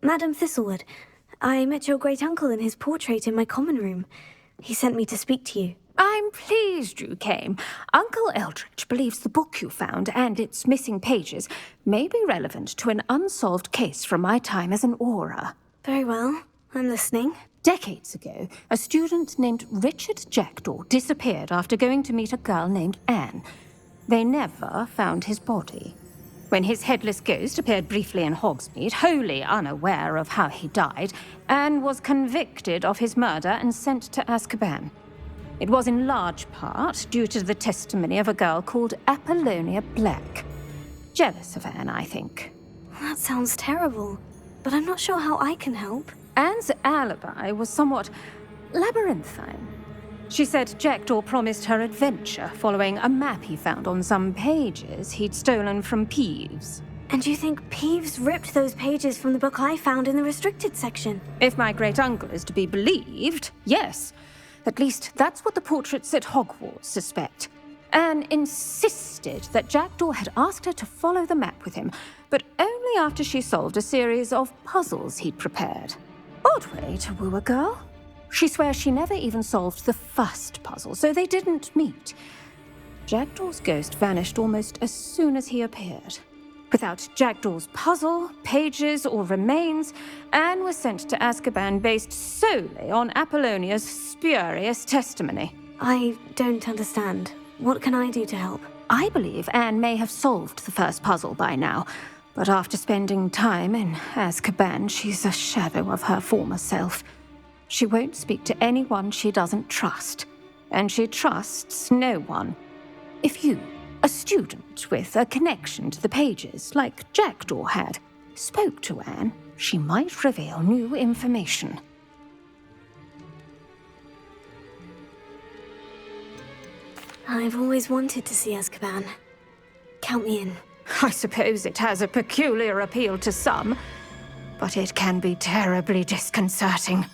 Madam Thistlewood, I met your great-uncle in his portrait in my common room. He sent me to speak to you. I'm pleased you came. Uncle Eldridge believes the book you found and its missing pages may be relevant to an unsolved case from my time as an Auror. Very well. I'm listening. Decades ago, a student named Richard Jackdaw disappeared after going to meet a girl named Anne. They never found his body. When his headless ghost appeared briefly in Hogsmeade, wholly unaware of how he died, Anne was convicted of his murder and sent to Azkaban. It was in large part due to the testimony of a girl called Apollonia Black. Jealous of Anne, I think. That sounds terrible, but I'm not sure how I can help. Anne's alibi was somewhat labyrinthine. She said Jackdaw promised her adventure following a map he found on some pages he'd stolen from Peeves. And you think Peeves ripped those pages from the book I found in the restricted section? If my great-uncle is to be believed, yes. At least that's what the portraits at Hogwarts suspect. Anne insisted that Jackdaw had asked her to follow the map with him, but only after she solved a series of puzzles he'd prepared. Odd way to woo a girl. She swears she never even solved the first puzzle, so they didn't meet. Jackdaw's ghost vanished almost as soon as he appeared. Without Jackdaw's puzzle, pages, or remains, Anne was sent to Azkaban based solely on Apollonia's spurious testimony. I don't understand. What can I do to help? I believe Anne may have solved the first puzzle by now, but after spending time in Azkaban, she's a shadow of her former self. She won't speak to anyone she doesn't trust, and she trusts no one. If you, a student with a connection to the pages, like Jackdaw had, spoke to Anne, she might reveal new information. I've always wanted to see Azkaban. Count me in. I suppose it has a peculiar appeal to some, but it can be terribly disconcerting.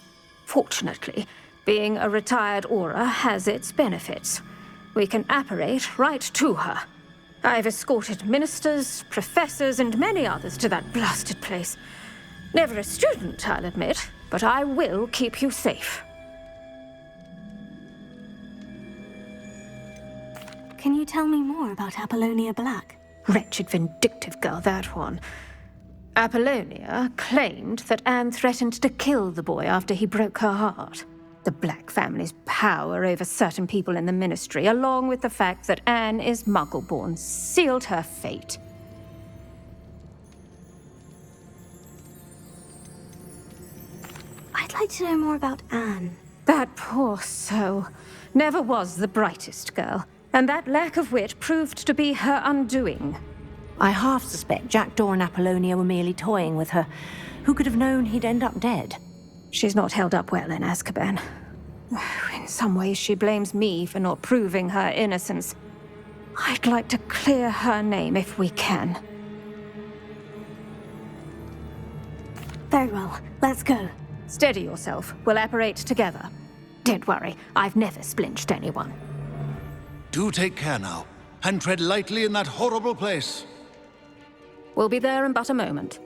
Fortunately, being a retired Auror has its benefits. We can apparate right to her. I've escorted ministers, professors, and many others to that blasted place. Never a student, I'll admit, but I will keep you safe. Can you tell me more about Apollonia Black? Wretched, vindictive girl, that one. Apollonia claimed that Anne threatened to kill the boy after he broke her heart. The Black family's power over certain people in the Ministry, along with the fact that Anne is Muggle-born, sealed her fate. I'd like to know more about Anne. That poor soul never was the brightest girl, and that lack of wit proved to be her undoing. I half suspect Jackdaw and Apollonia were merely toying with her. Who could have known he'd end up dead? She's not held up well in Azkaban. In some ways, she blames me for not proving her innocence. I'd like to clear her name if we can. Very well. Let's go. Steady yourself. We'll apparate together. Don't worry, I've never splinched anyone. Do take care now, and tread lightly in that horrible place. We'll be there in but a moment.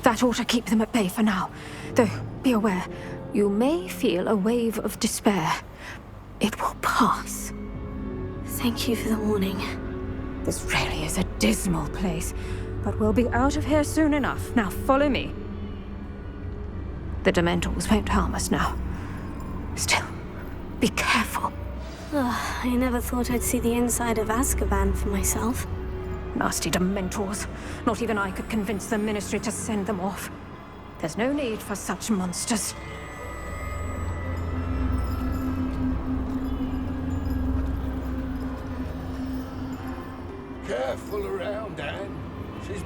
That ought to keep them at bay for now. Though, be aware, you may feel a wave of despair. It will pass. Thank you for the warning. This really is a dismal place, but we'll be out of here soon enough. Now follow me. The Dementors won't harm us now. Still, be careful. I never thought I'd see the inside of Azkaban for myself. Nasty Dementors. Not even I could convince the Ministry to send them off. There's no need for such monsters.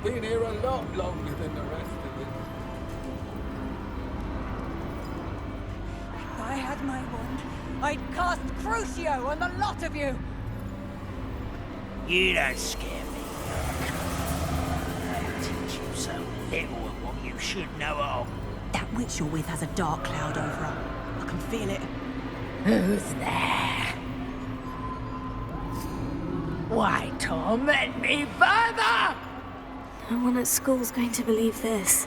been here a lot longer than the rest of them. If I had my wand, I'd cast Crucio on the lot of you! You don't scare me. I teach you so little of what you should know of. That witch you're with has a dark cloud over her. I can feel it. Who's there? Why torment me further? No one at school's going to believe this.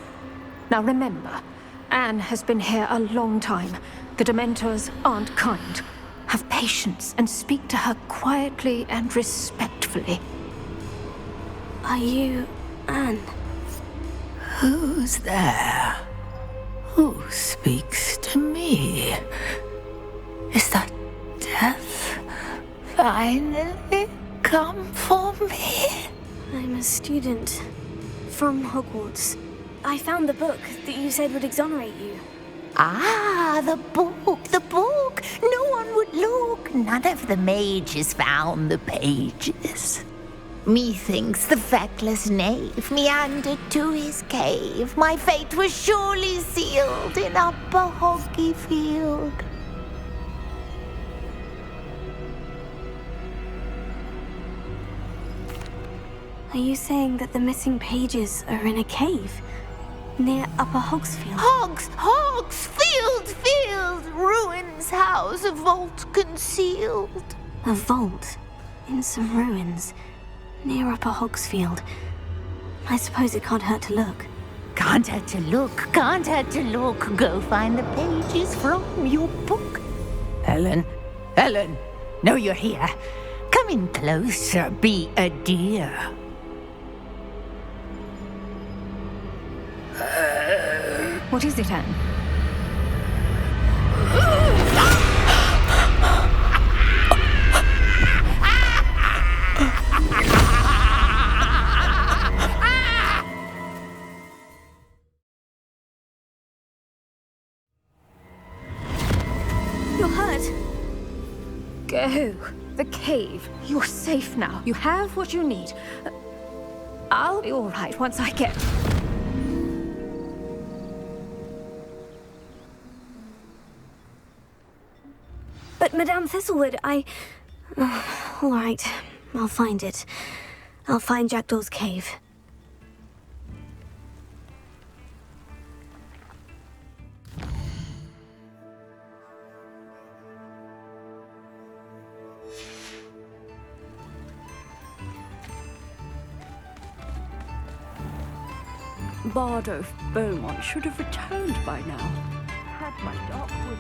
Now remember, Anne has been here a long time. The Dementors aren't kind. Have patience and speak to her quietly and respectfully. Are you Anne? Who's there? Who speaks to me? Is that death finally come for me? I'm a student from Hogwarts. I found the book that you said would exonerate you. Ah, the book, the book. No one would look. None of the mages found the pages. Methinks the feckless knave meandered to his cave. My fate was surely sealed in Upper Hoggyfield. Are you saying that the missing pages are in a cave near Upper Hogsfield? Field, ruins house, a vault concealed. A vault in some ruins near Upper Hogsfield. I suppose it can't hurt to look. Can't hurt to look. Go find the pages from your book. Helen, know you're here. Come in closer, be a dear. What is it, Anne? You're hurt. Go. The cave. You're safe now. You have what you need. I'll be all right once I get... But Madame Thistlewood, all right, I'll find it. I'll find Jackdaw's cave. Bardo Beaumont should have returned by now. Had my dark wood.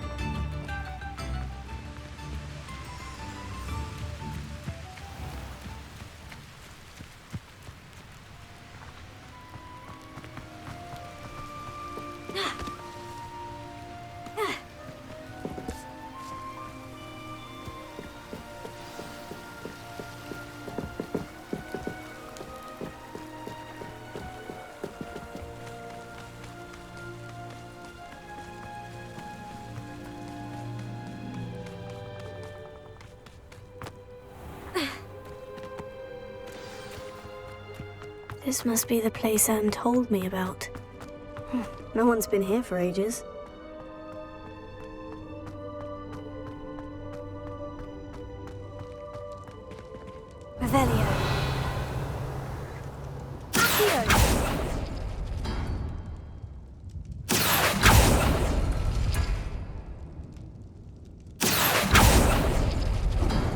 This must be the place Anne told me about. No one's been here for ages. Revelio.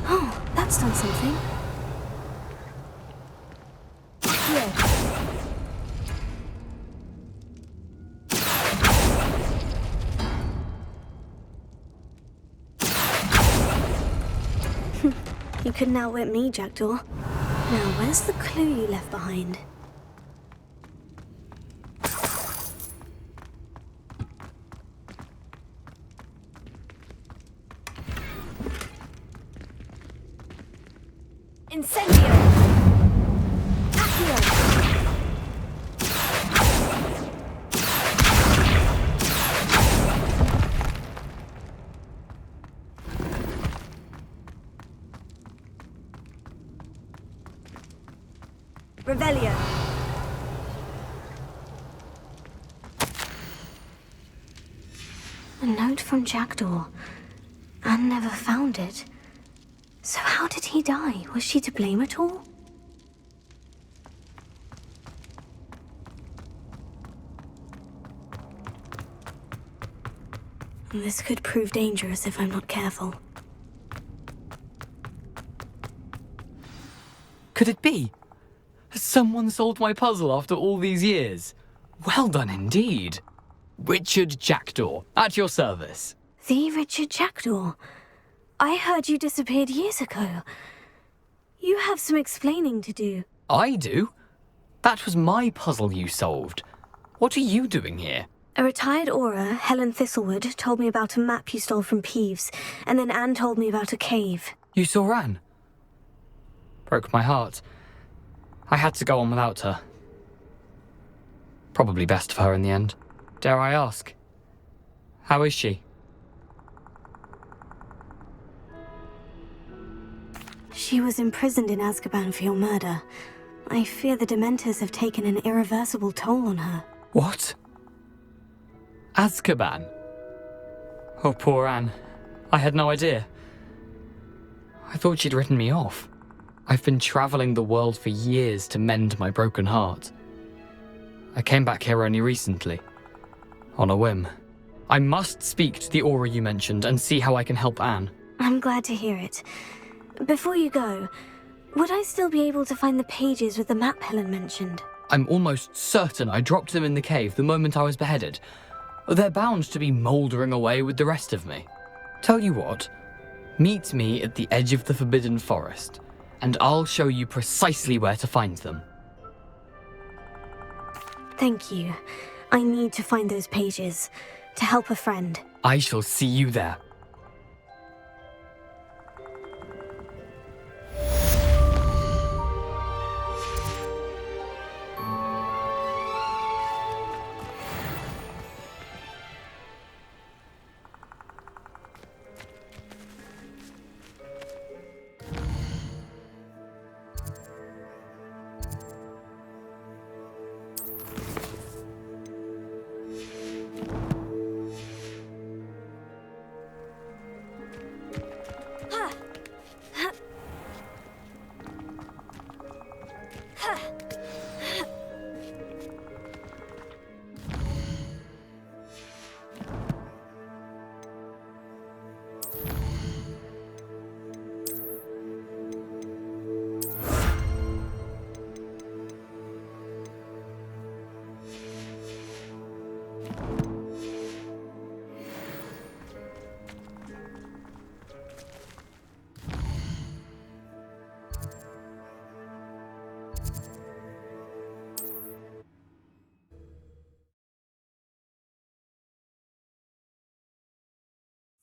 Oh, that's done something. You couldn't outwit me, Jackdaw. Now, where's the clue you left behind? Incendio! Accio! Revelio. A note from Jackdaw. Anne never found it. So how did he die? Was she to blame at all? This could prove dangerous if I'm not careful. Could it be? Has someone solved my puzzle after all these years? Well done indeed. Richard Jackdaw, at your service. The Richard Jackdaw? I heard you disappeared years ago. You have some explaining to do. I do? That was my puzzle you solved. What are you doing here? A retired Auror, Helen Thistlewood, told me about a map you stole from Peeves, and then Anne told me about a cave. You saw Anne? Broke my heart. I had to go on without her. Probably best for her in the end. Dare I ask? How is she? She was imprisoned in Azkaban for your murder. I fear the Dementors have taken an irreversible toll on her. What? Azkaban? Oh, poor Anne. I had no idea. I thought she'd written me off. I've been traveling the world for years to mend my broken heart. I came back here only recently. On a whim. I must speak to the Auror you mentioned and see how I can help Anne. I'm glad to hear it. Before you go, would I still be able to find the pages with the map Helen mentioned? I'm almost certain I dropped them in the cave the moment I was beheaded. They're bound to be mouldering away with the rest of me. Tell you what, meet me at the edge of the Forbidden Forest, and I'll show you precisely where to find them. Thank you. I need to find those pages, to help a friend. I shall see you there.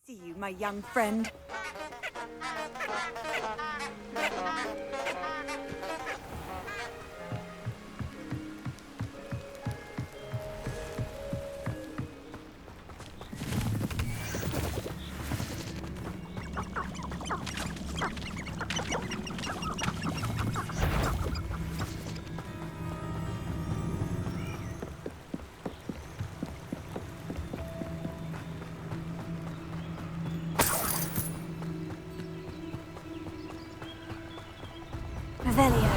See you, my young friend. Revelio.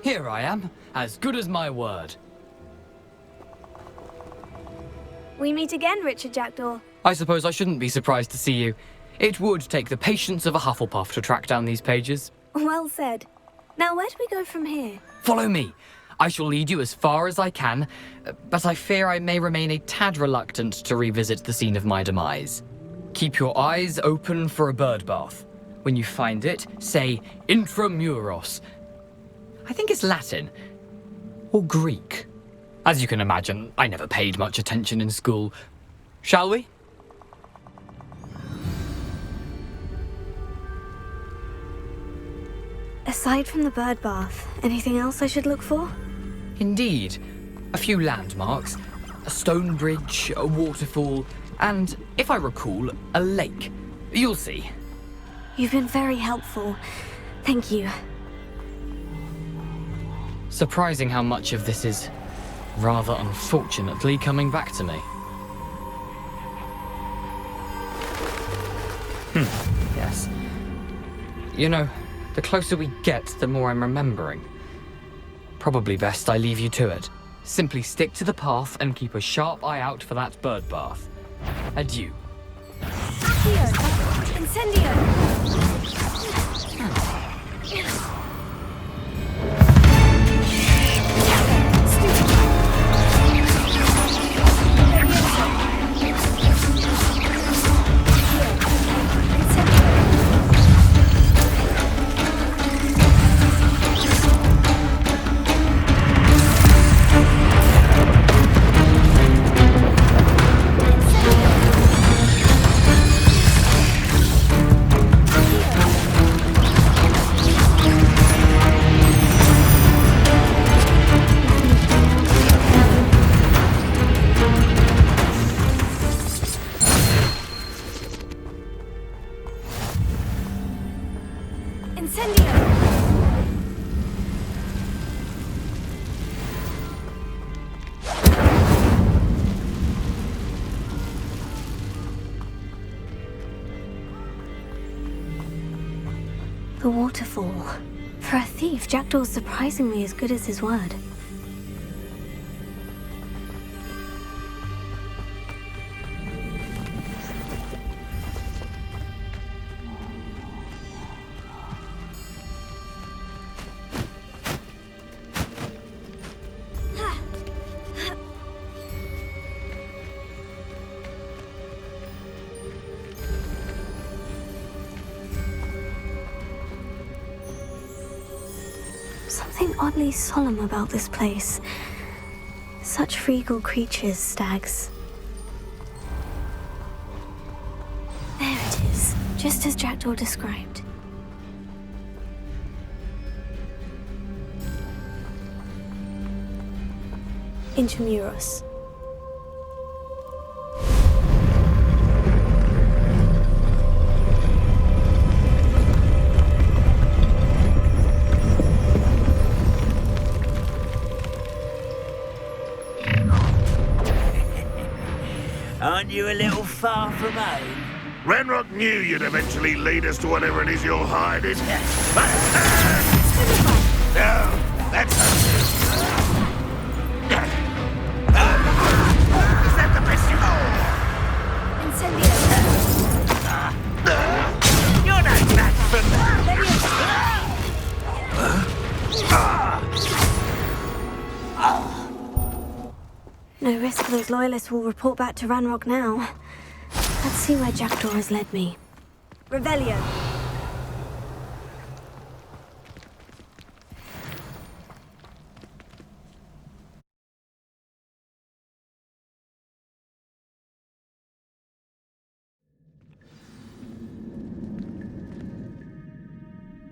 Here I am, as good as my word. We meet again, Richard Jackdaw. I suppose I shouldn't be surprised to see you. It would take the patience of a Hufflepuff to track down these pages. Well said. Now, where do we go from here? Follow me. I shall lead you as far as I can, but I fear I may remain a tad reluctant to revisit the scene of my demise. Keep your eyes open for a bird bath. When you find it, say intramuros. I think it's Latin. Or Greek. As you can imagine, I never paid much attention in school. Shall we? Aside from the bird bath, anything else I should look for? Indeed. A few landmarks. A stone bridge, a waterfall, and, if I recall, a lake. You'll see. You've been very helpful. Thank you. Surprising how much of this is, rather unfortunately, coming back to me. Yes. You know, the closer we get, the more I'm remembering. Probably best I leave you to it. Simply stick to the path and keep a sharp eye out for that bird bath. Adieu. Accio! Incendio! The waterfall. For a thief, Jackdaw's surprisingly as good as his word. Something oddly solemn about this place. Such regal creatures, stags. There it is, just as Jackdaw described. Intramuros. Aren't you a little far from home? Ranrock knew you'd eventually lead us to whatever it is you're hiding. No, that's is that the best you Incendio! You're no match for No risk those loyalists will report back to Ranrock now. Let's see where Jackdaw has led me. Revelio!